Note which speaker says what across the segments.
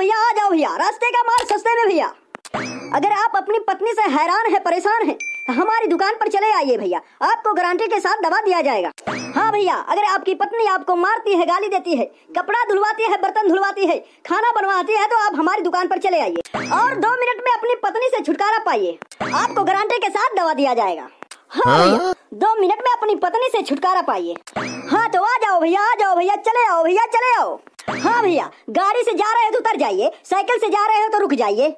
Speaker 1: जाओ भैया, रास्ते का माल सस्ते में भैया। अगर आप अपनी पत्नी से हैरान है, परेशान है, तो हमारी दुकान पर चले आइए भैया, आपको गारंटी के साथ दवा दिया जाएगा। हाँ भैया, अगर आपकी पत्नी आपको मारती है, गाली देती है, कपड़ा धुलवाती है, बर्तन धुलवाती है, खाना बनवाती है, तो आप हमारी दुकान पर चले आइए और 2 मिनट में अपनी पत्नी से छुटकारा पाइए, आपको गारंटी के साथ दवा दिया जाएगा। हाँ भैया, 2 मिनट में अपनी पत्नी से छुटकारा पाइए। हाँ तो आ जाओ भैया, चले आओ भैया, चले आओ। हाँ भैया, गाड़ी से जा रहे हो तो उतर जाइए, साइकिल से जा रहे हो तो रुक जाइए।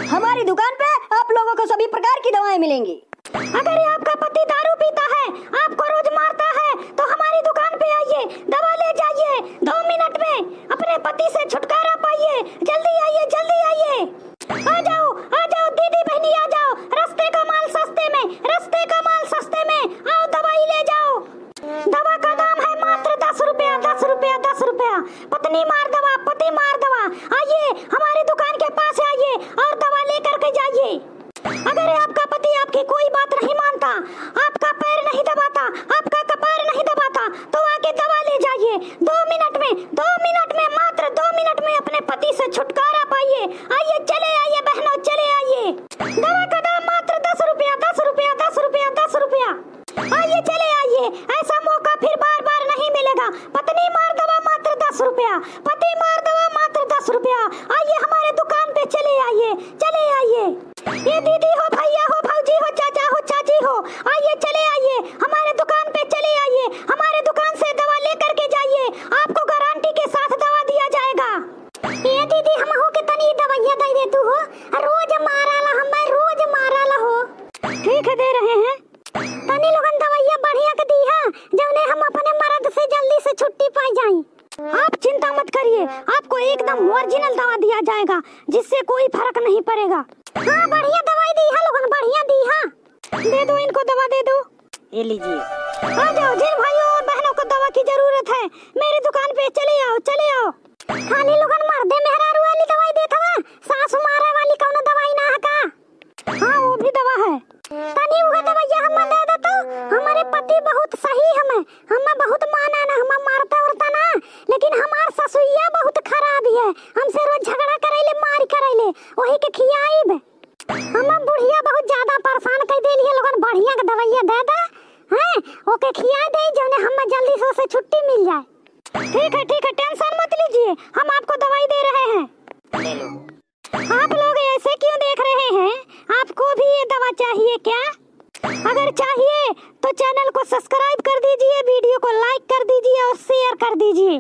Speaker 1: हमारी दुकान पे आप लोगों को सभी प्रकार की दवाएं मिलेंगी।
Speaker 2: अगर आपका पति दारू पीता है, आपको रोज मारता है, तो हमारी दुकान पे आइए, दवा ले जाइए, 2 मिनट में अपने पति से छुटकारा पाइए। जल्दी आइए, जल्दी आइए। आ जाओ दीदी बहनी, आ जाओ, रास्ते का माल सस्ते में, रास्ते का माल सस्ते में, आओ दवाई ले जाओ। दवा का दाम है मात्र 10 रुपया, 10 रुपया, 10 रुपया। पत्नी मार दवा, पति मार दवा। आइए हमारी दुकान के पास आइए और दवा लेकर के जाइए। अगर आपका पति आपकी कोई बात नहीं मानता, आपका पैर नहीं दबाता, आपका कपार नहीं दबाता, तो आके दवा ले जाइए। 2 मिनट में, मात्र 2 मिनट में अपने पति से छुटकारा पाइए। आइए, चले आइए बहनों, चले आइए। दवा का दाम मात्र 10 रुपया, 10 रुपया, 10 रुपया, 10 रुपया। आइए, चले आइए, ऐसा मौका फिर बार बार नहीं मिलेगा। पत्नी मार दवा मात्र 10 रुपया, पति मार दवा मात्र 10 रुपया। आइए हमारे दुकान पे चले आइए, चले आइए। ये दीदी हो, भैया हो, भौजी हो, चाचा हो, चाची हो, आइए चले आइए हमारे दुकान पे, चले आइए हमारे दुकान से दवा लेकर के जाइए, आपको गारंटी के साथ दवा दिया जाएगा। ये दीदी हम हो के तनी दवाइयां दे दे तू हो, रोज माराला, हमें रोज माराला हो। ठीक है, दे रहे हैं। तनी लोगन दवाइयां बढ़िया के दी है, जौने हम अपने मर्द से जल्दी से छुट्टी पाई जाए। आप चिंता मत करिए, आपको एकदम ओरिजिनल दवा दिया जाएगा, जिससे कोई फर्क नहीं पड़ेगा। हाँ, बढ़िया दवाई दी है लोगन, बढ़िया दी है। दे दो इनको, दवा दे दो,
Speaker 1: ये लीजिए।
Speaker 2: आ जाओ, जिन भाइयों और बहनों को दवा की जरूरत है, मेरी दुकान पे चले आओ, चले आओ। खाली लोगन मर्दे मेहरारू वाली दवाई देता है, सास मारे वाली कौनो दवाई ना है का? हाँ, वो भी दवा है। तनी उगा दवाइया हम दे दे तो, हमारे पति बहुत सही हमें बहुत माना ना, हम मारता उरता ना, लेकिन हमार ससुइया बहुत खराब है, हमसे रोज झगड़ा करैले, मार करैले, वही के खियाइब। हम बुढ़िया बहुत ज्यादा परेशान कर देली है लोगन, बढ़िया के दवाइया दे दे हैं, ओके खिया दे, जौने हमें जल्दी से उसे छुट्टी मिल जाए। ठीक है, टेंशन मत लीजिए, हम आपको दवाई दे रहे हैं,
Speaker 1: ले लो।
Speaker 2: आप लोग ऐसे क्यों देख रहे हैं? आपको भी ये दवा चाहिए क्या? अगर चाहिए तो चैनल को सब्सक्राइब कर दीजिए, वीडियो को लाइक कर दीजिए और शेयर कर दीजिए,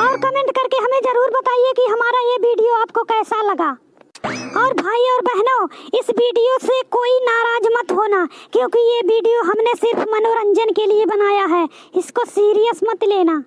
Speaker 2: और कमेंट करके हमें जरूर बताइए कि हमारा ये वीडियो आपको कैसा लगा। और भाई और बहनों, इस वीडियो से कोई नाराज मत होना, क्योंकि ये वीडियो हमने सिर्फ मनोरंजन के लिए बनाया है, इसको सीरियस मत लेना।